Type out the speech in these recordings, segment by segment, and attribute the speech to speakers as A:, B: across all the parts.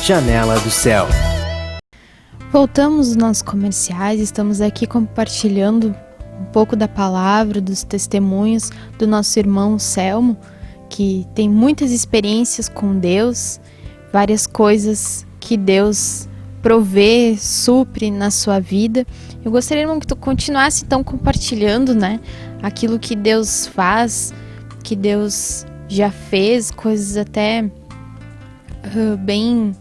A: Janela do Céu.
B: Voltamos aos nossos comerciais, estamos aqui compartilhando um pouco da palavra, dos testemunhos do nosso irmão Selmo, que tem muitas experiências com Deus, várias coisas que Deus provê, supre na sua vida. Eu gostaria, irmão, que tu continuasse então compartilhando, né, aquilo que Deus faz, que Deus já fez, coisas até bem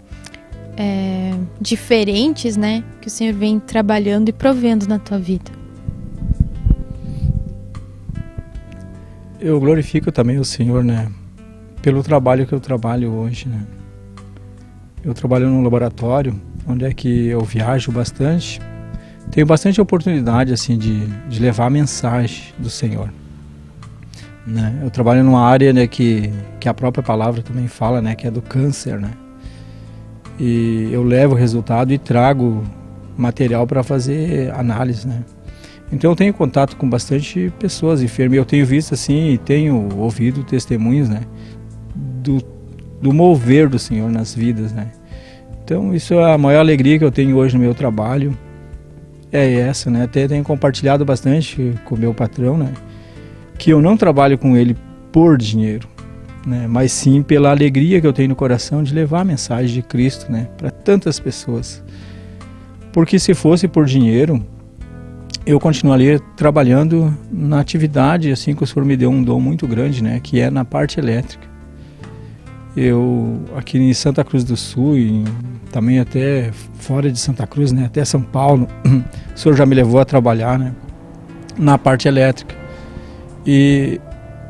B: diferentes, né, que o Senhor vem trabalhando e provendo na tua vida.
C: Eu glorifico também o Senhor, né, pelo trabalho que eu trabalho hoje, né. Eu trabalho num laboratório onde é que eu viajo bastante. Tenho bastante oportunidade assim de levar a mensagem do Senhor, né? Eu trabalho numa área, né, que a própria palavra também fala, né, que é do câncer, né? E eu levo o resultado e trago material para fazer análise, né? Então eu tenho contato com bastante pessoas enfermas. Eu tenho visto assim e tenho ouvido testemunhos, né, do mover do Senhor nas vidas, né? Então isso é a maior alegria que eu tenho hoje no meu trabalho. É essa, né? Até tenho compartilhado bastante com o meu patrão, né, que eu não trabalho com ele por dinheiro, né, mas sim pela alegria que eu tenho no coração de levar a mensagem de Cristo, né, para tantas pessoas. Porque se fosse por dinheiro, eu continuaria trabalhando na atividade assim que o Senhor me deu um dom muito grande, né, que é na parte elétrica. Eu aqui em Santa Cruz do Sul e também até fora de Santa Cruz, né, até São Paulo, o Senhor já me levou a trabalhar, né, na parte elétrica. E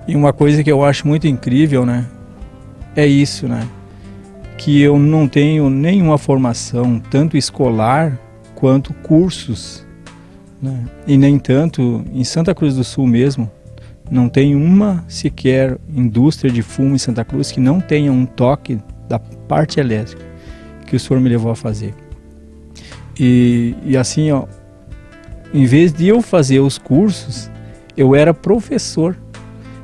C: uma coisa que eu acho muito incrível, né, é isso, né, que eu não tenho nenhuma formação, tanto escolar quanto cursos, né, e nem tanto em Santa Cruz do Sul mesmo. Não tem uma sequer indústria de fumo em Santa Cruz que não tenha um toque da parte elétrica que o Senhor me levou a fazer. E assim, ó, em vez de eu fazer os cursos, eu era professor,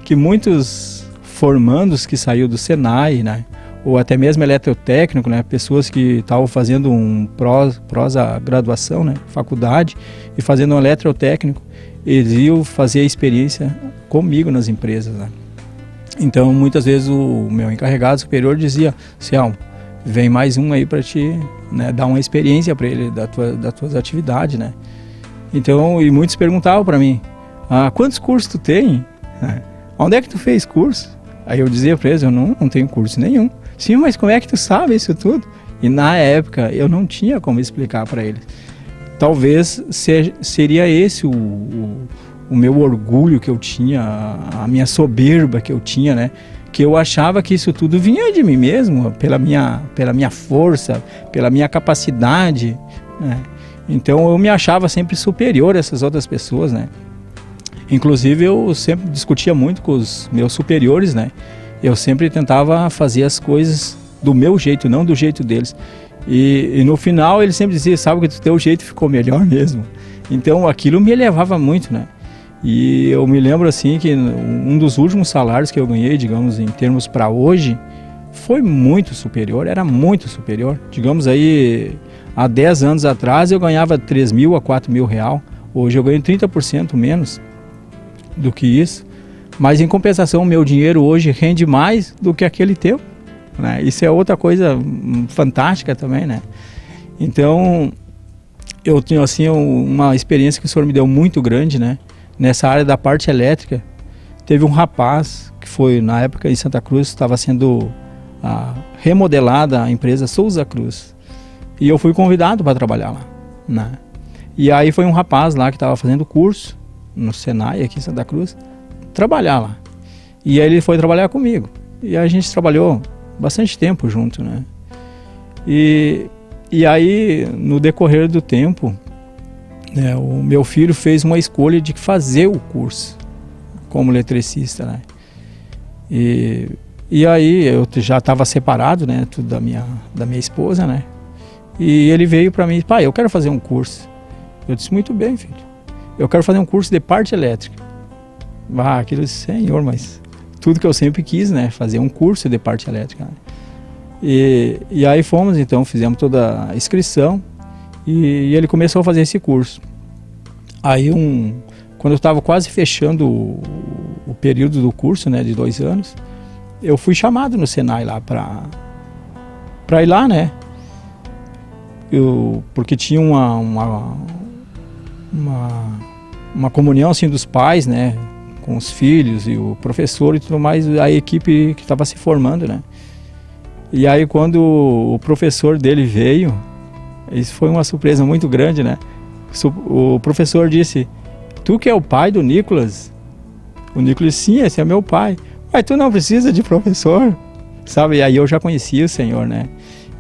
C: que muitos formandos que saiu do Senai, né, ou até mesmo eletrotécnico, né, pessoas que estavam fazendo um graduação, né, faculdade, e fazendo um eletrotécnico, eles iam fazer a experiência comigo nas empresas, né? Então muitas vezes o meu encarregado superior dizia: Selmo, vem mais um aí para te, né, dar uma experiência para ele das tuas atividades, né? Então, e muitos perguntavam para mim: quantos cursos tu tem? Onde é que tu fez curso? Aí eu dizia para eles: eu não tenho curso nenhum. Sim, mas como é que tu sabe isso tudo? E na época eu não tinha como explicar para eles. Talvez seria esse o meu orgulho que eu tinha, a minha soberba que eu tinha, né? Que eu achava que isso tudo vinha de mim mesmo, pela minha força, pela minha capacidade, né? Então eu me achava sempre superior a essas outras pessoas, né? Inclusive eu sempre discutia muito com os meus superiores, né? Eu sempre tentava fazer as coisas do meu jeito, não do jeito deles. E no final ele sempre dizia: sabe que do teu jeito ficou melhor mesmo. Então aquilo me elevava muito, né? E eu me lembro assim que um dos últimos salários que eu ganhei, digamos, em termos para hoje, foi muito superior, era muito superior. Digamos aí, há 10 anos atrás eu ganhava 3 mil a 4 mil real. Hoje eu ganho 30% menos do que isso. Mas em compensação, o meu dinheiro hoje rende mais do que aquele tempo, né? Isso é outra coisa fantástica também, né? Então, eu tenho assim uma experiência que o Senhor me deu muito grande, né? Nessa área da parte elétrica. Teve um rapaz que foi, na época em Santa Cruz, estava sendo remodelada a empresa Souza Cruz. E eu fui convidado para trabalhar lá, né? E aí foi um rapaz lá que estava fazendo curso no Senai, aqui em Santa Cruz, trabalhar lá. E aí ele foi trabalhar comigo. E a gente trabalhou bastante tempo junto, né? E aí, no decorrer do tempo, né, o meu filho fez uma escolha de fazer o curso como eletricista, né? E aí eu já estava separado, né, tudo da minha esposa, né? E ele veio para mim: pai, eu quero fazer um curso. Eu disse: muito bem, filho, eu quero fazer um curso de parte elétrica. Aquilo, Senhor, mas tudo que eu sempre quis, né, fazer um curso de parte elétrica, né? E aí fomos, então, fizemos toda a inscrição e ele começou a fazer esse curso. Aí, quando eu estava quase fechando o período do curso, né, de 2 anos, eu fui chamado no Senai lá para ir lá, né? Porque tinha uma comunhão assim dos pais, né, com os filhos e o professor e tudo mais, a equipe que estava se formando, né? E aí quando o professor dele veio, isso foi uma surpresa muito grande, né? O professor disse: "Tu que é o pai do Nicolas?" O Nicolas: "Sim, esse é meu pai." "Mas tu não precisa de professor?" Sabe? E aí eu já conhecia o Senhor, né?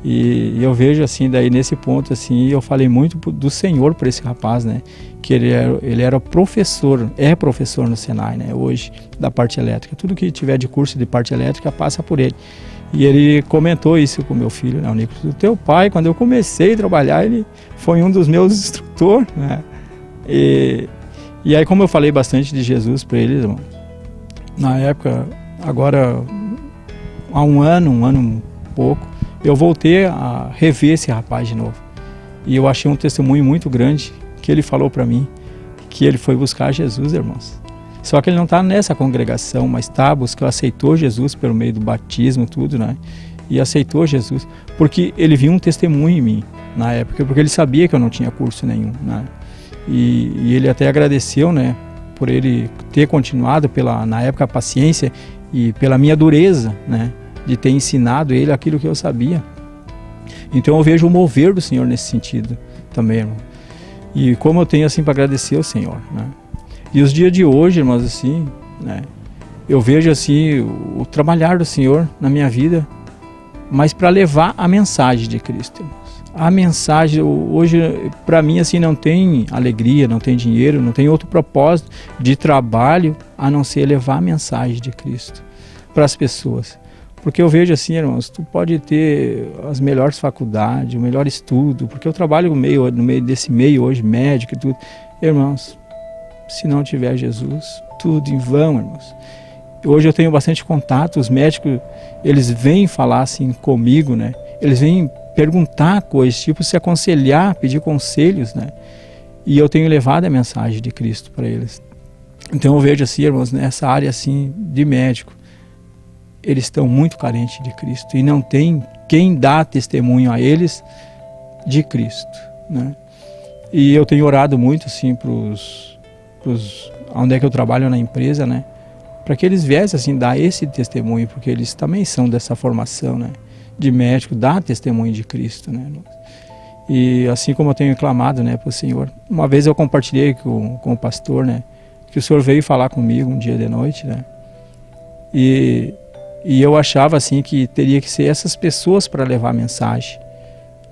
C: E eu vejo assim, daí nesse ponto assim, eu falei muito do Senhor para esse rapaz, né? Que ele era professor, é professor no Senai, né? Hoje, da parte elétrica. Tudo que tiver de curso de parte elétrica passa por ele. E ele comentou isso com meu filho, né, o Nicolas: "O teu pai, quando eu comecei a trabalhar, ele foi um dos meus instrutores", né? E aí, como eu falei bastante de Jesus para eles, irmão, na época, agora há um ano e pouco, eu voltei a rever esse rapaz de novo. E eu achei um testemunho muito grande que ele falou para mim, que ele foi buscar Jesus, irmãos. Só que ele não está nessa congregação, mas aceitou Jesus pelo meio do batismo, tudo, né? E aceitou Jesus, porque ele viu um testemunho em mim na época, porque ele sabia que eu não tinha curso nenhum, né? E ele até agradeceu, né, por ele ter continuado na época, a paciência e pela minha dureza, né, de ter ensinado ele aquilo que eu sabia. Então eu vejo o mover do Senhor nesse sentido também, irmão. E como eu tenho assim para agradecer ao Senhor, né? E os dias de hoje, irmãos, assim, né, eu vejo assim o trabalhar do Senhor na minha vida, mas para levar a mensagem de Cristo, irmãos. A mensagem hoje, para mim, assim, não tem alegria, não tem dinheiro, não tem outro propósito de trabalho a não ser levar a mensagem de Cristo para as pessoas. Porque eu vejo assim, irmãos, tu pode ter as melhores faculdades, o melhor estudo, porque eu trabalho no meio desse meio hoje, médico e tudo. Irmãos, se não tiver Jesus, tudo em vão, irmãos. Hoje eu tenho bastante contato, os médicos, eles vêm falar assim comigo, né? Eles vêm perguntar coisas, tipo se aconselhar, pedir conselhos, né? E eu tenho levado a mensagem de Cristo para eles. Então eu vejo assim, irmãos, nessa área assim de médico, eles estão muito carentes de Cristo e não tem quem dá testemunho a eles de Cristo, né? E eu tenho orado muito assim onde é que eu trabalho na empresa, né? Para que eles viessem assim dar esse testemunho, porque eles também são dessa formação, né, de médico, dar testemunho de Cristo, né? E assim como eu tenho clamado, né, para o Senhor, uma vez eu compartilhei com o pastor, né, que o Senhor veio falar comigo um dia de noite, né? E eu achava assim que teria que ser essas pessoas para levar a mensagem,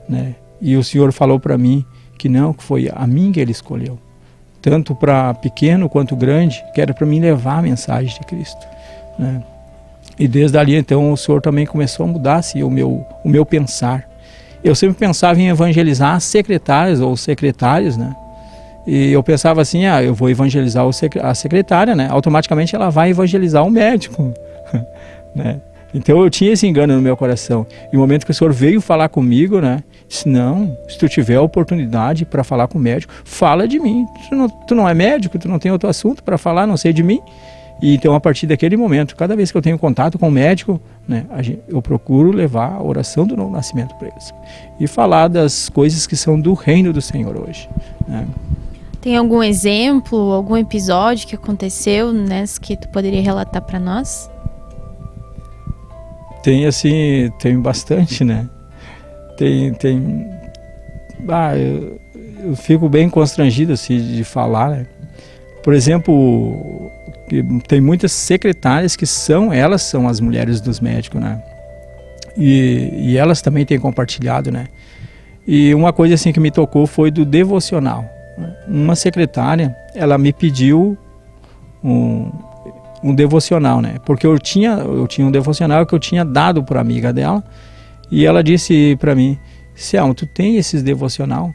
C: né? E o Senhor falou para mim que não, que foi a mim que Ele escolheu, tanto para pequeno quanto grande, que era para mim levar a mensagem de Cristo, né? E desde ali então o Senhor também começou a mudar assim, o meu pensar. Eu sempre pensava em evangelizar as secretárias ou os secretários, né? E eu pensava assim, eu vou evangelizar a secretária, né? Automaticamente ela vai evangelizar o médico, né? Então eu tinha esse engano no meu coração. E no momento que o Senhor veio falar comigo, né, disse: não, se tu tiver a oportunidade para falar com o médico, fala de mim. Tu não é médico, tu não tem outro assunto para falar, não sei de mim. E então a partir daquele momento, cada vez que eu tenho contato com o médico, né, eu procuro levar a oração do novo nascimento para eles e falar das coisas que são do reino do Senhor hoje, né?
B: Tem algum exemplo, algum episódio que aconteceu, né, que tu poderia relatar para nós?
C: Tem assim, tem bastante, né? Eu fico bem constrangido assim de falar, né? Por exemplo, tem muitas secretárias que elas são as mulheres dos médicos, né? E elas também têm compartilhado, né? E uma coisa assim que me tocou foi do devocional. Uma secretária, ela me pediu um devocional, né? Porque eu tinha um devocional que eu tinha dado para amiga dela, e ela disse para mim: Selma, tu tem esses devocional,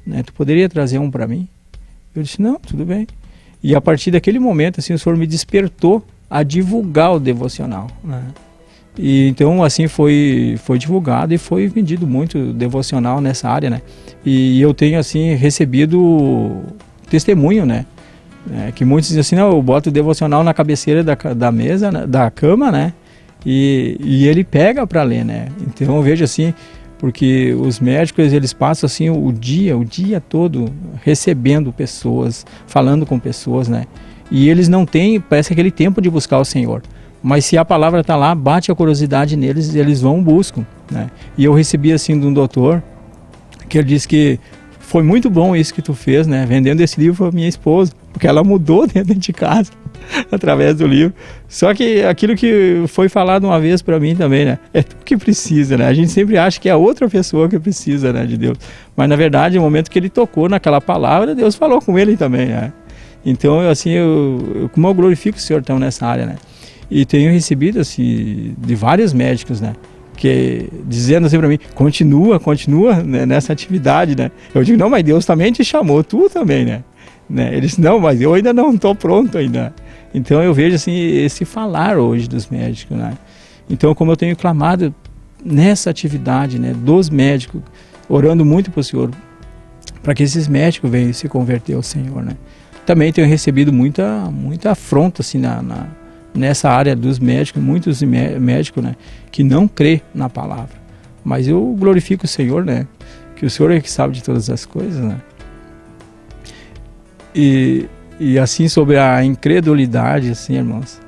C: né? Tu poderia trazer um para mim? Eu disse: não, tudo bem. E a partir daquele momento, assim, o Senhor me despertou a divulgar o devocional, né? E então assim foi divulgado e foi vendido muito devocional nessa área, né? E eu tenho assim recebido testemunho, né? Que muitos dizem assim, não, eu boto o devocional na cabeceira da mesa, né? Da cama, né? E ele pega para ler, né? Então eu vejo assim, porque os médicos eles passam assim o dia todo recebendo pessoas, falando com pessoas, né? E eles não têm, parece aquele tempo de buscar o Senhor. Mas se a palavra está lá, bate a curiosidade neles, eles vão e buscam, né? E eu recebi assim de um doutor, que ele disse que foi muito bom isso que tu fez, né? Vendendo esse livro para minha esposa, porque ela mudou dentro de casa, através do livro. Só que aquilo que foi falado uma vez para mim também, né? É tu que precisa, né? A gente sempre acha que é a outra pessoa que precisa, né, de Deus. Mas na verdade, no momento que ele tocou naquela palavra, Deus falou com ele também, né? Então, assim, como eu glorifico o Senhor então nessa área, né? E tenho recebido assim de vários médicos, né, que dizendo assim para mim, continua, né, nessa atividade, né? Eu digo, não, mas Deus também te chamou, tu também, né? Eles, não, mas eu ainda não estou pronto ainda. Então eu vejo assim esse falar hoje dos médicos, né? Então como eu tenho clamado nessa atividade, né, dos médicos, orando muito para o Senhor, para que esses médicos venham se converter ao Senhor, né? Também tenho recebido muita afronta assim nessa área dos médicos, muitos médicos, né, que não crê na palavra. Mas eu glorifico o Senhor, né, que o Senhor é que sabe de todas as coisas, né. E assim, sobre a incredulidade, assim, irmãos,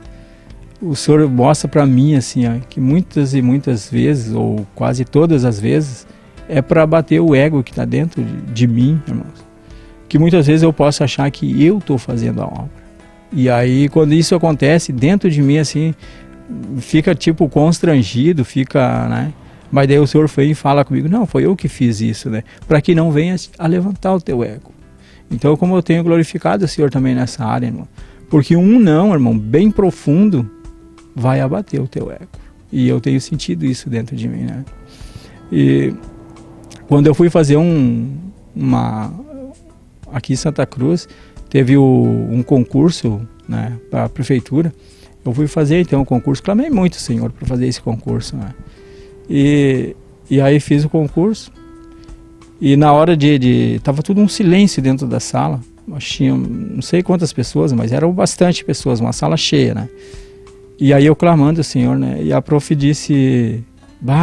C: o Senhor mostra para mim, assim, ó, que muitas e muitas vezes, ou quase todas as vezes, é para bater o ego que está dentro de mim, irmãos. Que muitas vezes eu posso achar que eu estou fazendo a obra. E aí, quando isso acontece, dentro de mim, assim, fica tipo constrangido, fica, né? Mas daí o Senhor vem e fala comigo, não, foi eu que fiz isso, né? Para que não venha a levantar o teu ego. Então, como eu tenho glorificado o Senhor também nessa área, irmão, porque um não, irmão, bem profundo, vai abater o teu ego. E eu tenho sentido isso dentro de mim, né? E quando eu fui fazer aqui em Santa Cruz, teve um concurso, né, para a prefeitura. Eu fui fazer então o concurso, clamei muito, Senhor, para fazer esse concurso, né? E aí fiz o concurso. E na hora tava tudo um silêncio dentro da sala. Tinha não sei quantas pessoas, mas eram bastante pessoas, uma sala cheia, né? E aí eu clamando ao Senhor, né? E a prof disse,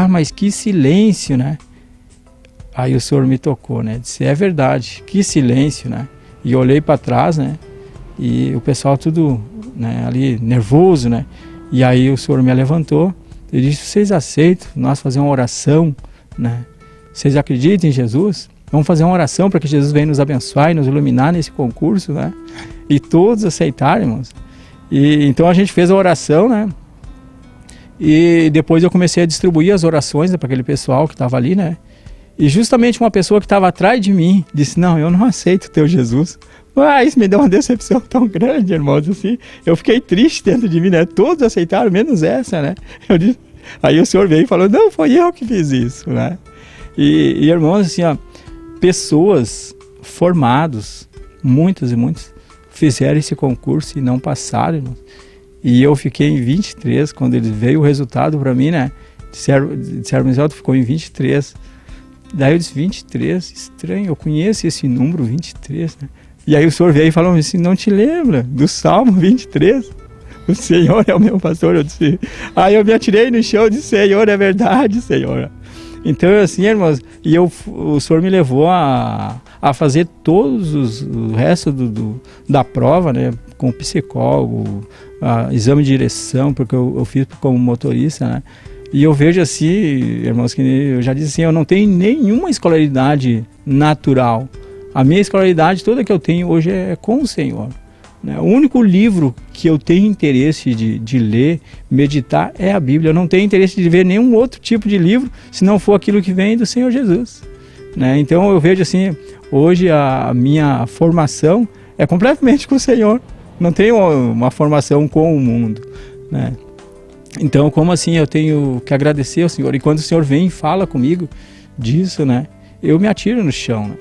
C: mas que silêncio, né? Aí o Senhor me tocou, né? Disse, é verdade, que silêncio, né? E eu olhei para trás, né? E o pessoal tudo, né, ali nervoso, né? E aí o Senhor me levantou e disse, vocês aceitam nós fazer uma oração, né? Vocês acreditam em Jesus? Vamos fazer uma oração para que Jesus venha nos abençoar e nos iluminar nesse concurso, né? E todos aceitaram, irmãos. E então a gente fez a oração, né? E depois eu comecei a distribuir as orações, né, para aquele pessoal que estava ali, né? E justamente uma pessoa que estava atrás de mim disse, não, eu não aceito o teu Jesus. Isso me deu uma decepção tão grande, irmãos, assim. Eu fiquei triste dentro de mim, né? Todos aceitaram, menos essa, né? Eu disse, aí o Senhor veio e falou, não, foi eu que fiz isso, né? E irmãos, assim, ó, pessoas formados, muitos e muitos, fizeram esse concurso e não passaram, irmãos. E eu fiquei em 23, quando ele veio o resultado para mim, né? Disseram, tu ficou em 23. Daí eu disse, 23, estranho, eu conheço esse número 23, né? E aí o Senhor veio e falou assim, não te lembra do Salmo 23? O Senhor é o meu pastor, eu disse. Aí eu me atirei no chão e disse, Senhor, é verdade, Senhor. Então, assim, irmãos, o Senhor me levou a fazer o resto da prova, né? Com psicólogo, exame de direção, porque eu fiz como motorista, né? E eu vejo assim, irmãos, que eu já disse assim, eu não tenho nenhuma escolaridade natural. A minha escolaridade toda que eu tenho hoje é com o Senhor, né? O único livro que eu tenho interesse de ler, meditar, é a Bíblia. Eu não tenho interesse de ver nenhum outro tipo de livro, se não for aquilo que vem do Senhor Jesus, né? Então eu vejo assim, hoje a minha formação é completamente com o Senhor. Não tenho uma formação com o mundo, né? Então, como assim, eu tenho que agradecer ao Senhor. E quando o Senhor vem e fala comigo disso, né, eu me atiro no chão, né?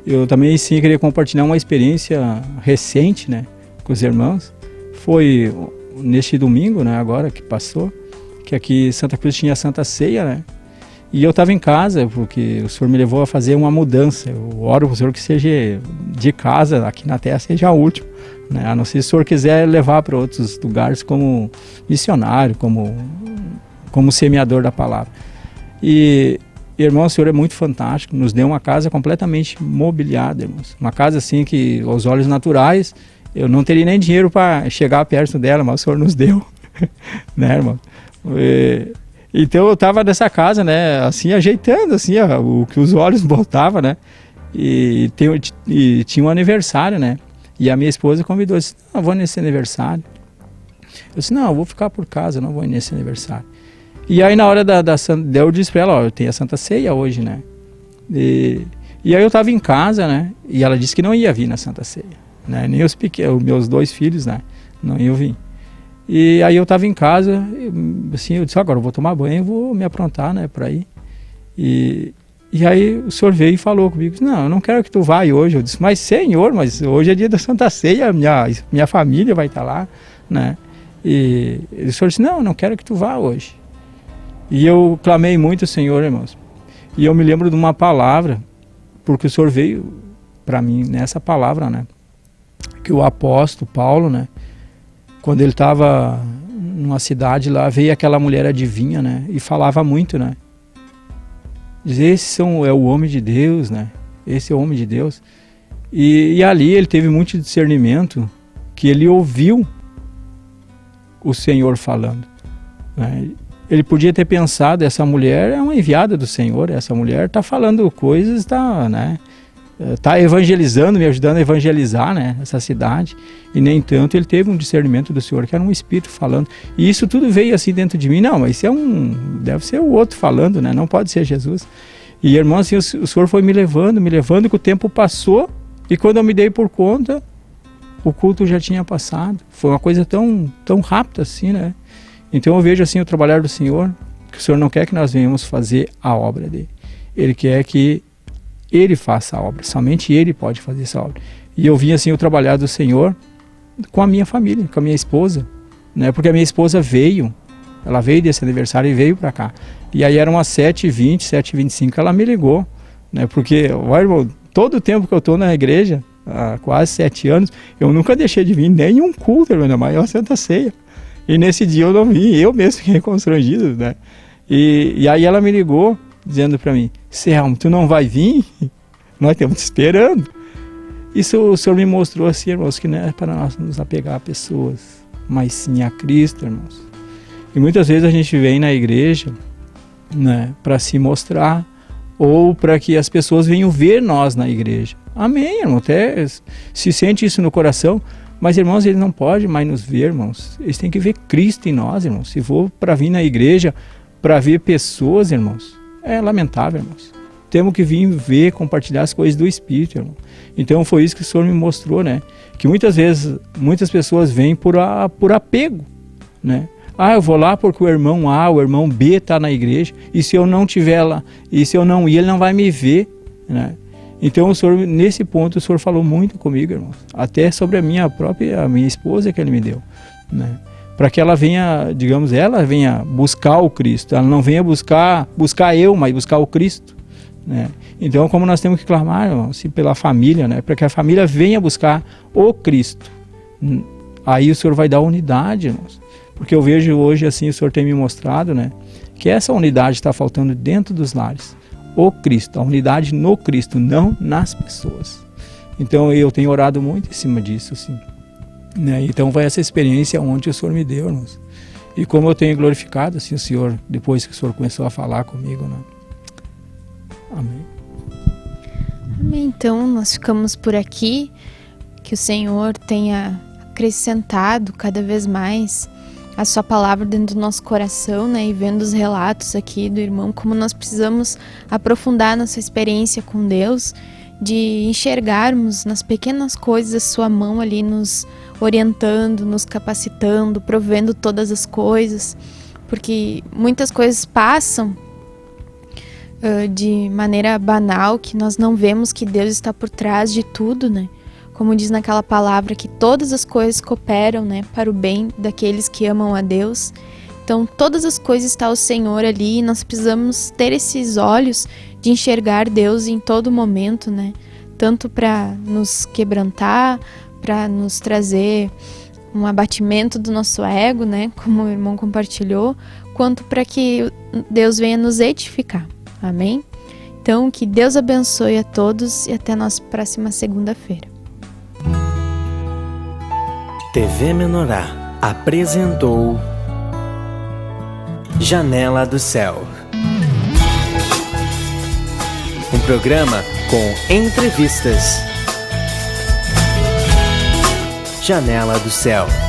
C: Eu também, sim, queria compartilhar uma experiência recente, né, com os irmãos. Foi neste domingo, né, agora que passou, que aqui em Santa Cruz tinha a Santa Ceia, né? E eu estava em casa, porque o Senhor me levou a fazer uma mudança. Eu oro para o Senhor que seja de casa, aqui na terra, seja a última, né? A não ser se o Senhor quiser levar para outros lugares como missionário, como semeador da palavra. E, irmão, o Senhor é muito fantástico, nos deu uma casa completamente mobiliada, irmãos. Uma casa assim que, aos olhos naturais, eu não teria nem dinheiro para chegar perto dela, mas o Senhor nos deu, né, irmão? Então eu estava nessa casa, né, assim, ajeitando assim, o que os olhos botavam, né, e tinha um aniversário, né, e a minha esposa convidou, eu disse, não, eu vou nesse aniversário. Eu disse, não, eu vou ficar por casa, não vou ir nesse aniversário. E aí na hora eu disse para ela, ó, eu tenho a Santa Ceia hoje, né, e aí eu estava em casa, né, e ela disse que não ia vir na Santa Ceia, né, nem os meus 2 filhos, né, não iam vir. E aí eu estava em casa, assim, eu disse, agora eu vou tomar banho, vou me aprontar, né, para ir. E aí o Senhor veio e falou comigo, não, eu não quero que tu vá hoje. Eu disse, mas Senhor, mas hoje é dia da Santa Ceia, minha família vai estar lá, né. E o Senhor disse, não, eu não quero que tu vá hoje. E eu clamei muito ao Senhor, irmãos. E eu me lembro de uma palavra, porque o Senhor veio para mim nessa palavra, né, que o apóstolo Paulo, né, quando ele estava numa cidade lá, veio aquela mulher adivinha, né? E falava muito, né? Diz, esse é o homem de Deus, né? Esse é o homem de Deus. E ali ele teve muito discernimento, que ele ouviu o Senhor falando, né? Ele podia ter pensado, essa mulher é uma enviada do Senhor, essa mulher está falando coisas, né? Está evangelizando, me ajudando a evangelizar, né, essa cidade, e nem tanto ele teve um discernimento do Senhor, que era um Espírito falando, e isso tudo veio assim dentro de mim, não, mas deve ser o outro falando, né, não pode ser Jesus. E irmão, assim, o Senhor foi me levando, que o tempo passou, e quando eu me dei por conta, o culto já tinha passado, foi uma coisa tão rápida assim, né. Então eu vejo assim o trabalhar do Senhor, que o Senhor não quer que nós venhamos fazer a obra dele, ele quer que ele faça a obra, somente ele pode fazer essa obra. E eu vi assim o trabalhar do Senhor com a minha família, com a minha esposa, né? Porque a minha esposa ela veio desse aniversário e veio para cá. E aí eram umas 7h20, 7h25, ela me ligou, né? Porque, olha, irmão, todo o tempo que eu estou na igreja, há quase 7 anos, eu nunca deixei de vir nenhum culto, ainda mais uma Santa Ceia. E nesse dia eu não vim, eu mesmo fiquei constrangido, né? E aí ela me ligou, dizendo para mim, Selmo, tu não vai vir? Nós estamos te esperando. Isso o Senhor me mostrou assim, irmãos, que não é para nós nos apegar a pessoas, mas sim a Cristo, irmãos. E muitas vezes a gente vem na igreja, né, para se mostrar, ou para que as pessoas venham ver nós na igreja. Amém, irmão, até se sente isso no coração, mas, irmãos, eles não podem mais nos ver, irmãos. Eles têm que ver Cristo em nós, irmãos. Se for para vir na igreja, para ver pessoas, irmãos, é lamentável, irmãos. Temos que vir ver, compartilhar as coisas do Espírito, irmão. Então foi isso que o Senhor me mostrou, né? Que muitas vezes, muitas pessoas vêm por apego, né? Ah, eu vou lá porque o irmão A, o irmão B está na igreja, e se eu não estiver lá, e se eu não ir, ele não vai me ver, né? Então o Senhor, nesse ponto, o Senhor falou muito comigo, irmãos. Até sobre a minha esposa que Ele me deu, né? Para que ela venha, digamos, ela venha buscar o Cristo. Ela não venha buscar eu, mas buscar o Cristo, né? Então, como nós temos que clamar, irmãos, pela família, né? Para que a família venha buscar o Cristo. Aí o Senhor vai dar unidade, irmãos. Porque eu vejo hoje, assim, o Senhor tem me mostrado, né? Que essa unidade está faltando dentro dos lares. O Cristo, a unidade no Cristo, não nas pessoas. Então, eu tenho orado muito em cima disso, assim. Né? Então vai essa experiência onde o Senhor me deu, irmãos. E como eu tenho glorificado assim o Senhor, depois que o Senhor começou a falar comigo, né? Amém.
B: Amém. Então nós ficamos por aqui, que o Senhor tenha acrescentado cada vez mais a sua palavra dentro do nosso coração, né? E vendo os relatos aqui do irmão, como nós precisamos aprofundar nossa experiência com Deus, de enxergarmos nas pequenas coisas a sua mão ali nos orientando, nos capacitando, provendo todas as coisas, porque muitas coisas passam de maneira banal, que nós não vemos que Deus está por trás de tudo, né? Como diz naquela palavra, que todas as coisas cooperam, né, para o bem daqueles que amam a Deus. Então, todas as coisas está o Senhor ali, e nós precisamos ter esses olhos de enxergar Deus em todo momento, né? Tanto para nos quebrantar, para nos trazer um abatimento do nosso ego, né? Como o irmão compartilhou, quanto para que Deus venha nos edificar. Amém? Então, que Deus abençoe a todos e até a nossa próxima segunda-feira.
A: TV Menorá apresentou Janela do Céu. Um programa com entrevistas. Janela do Céu.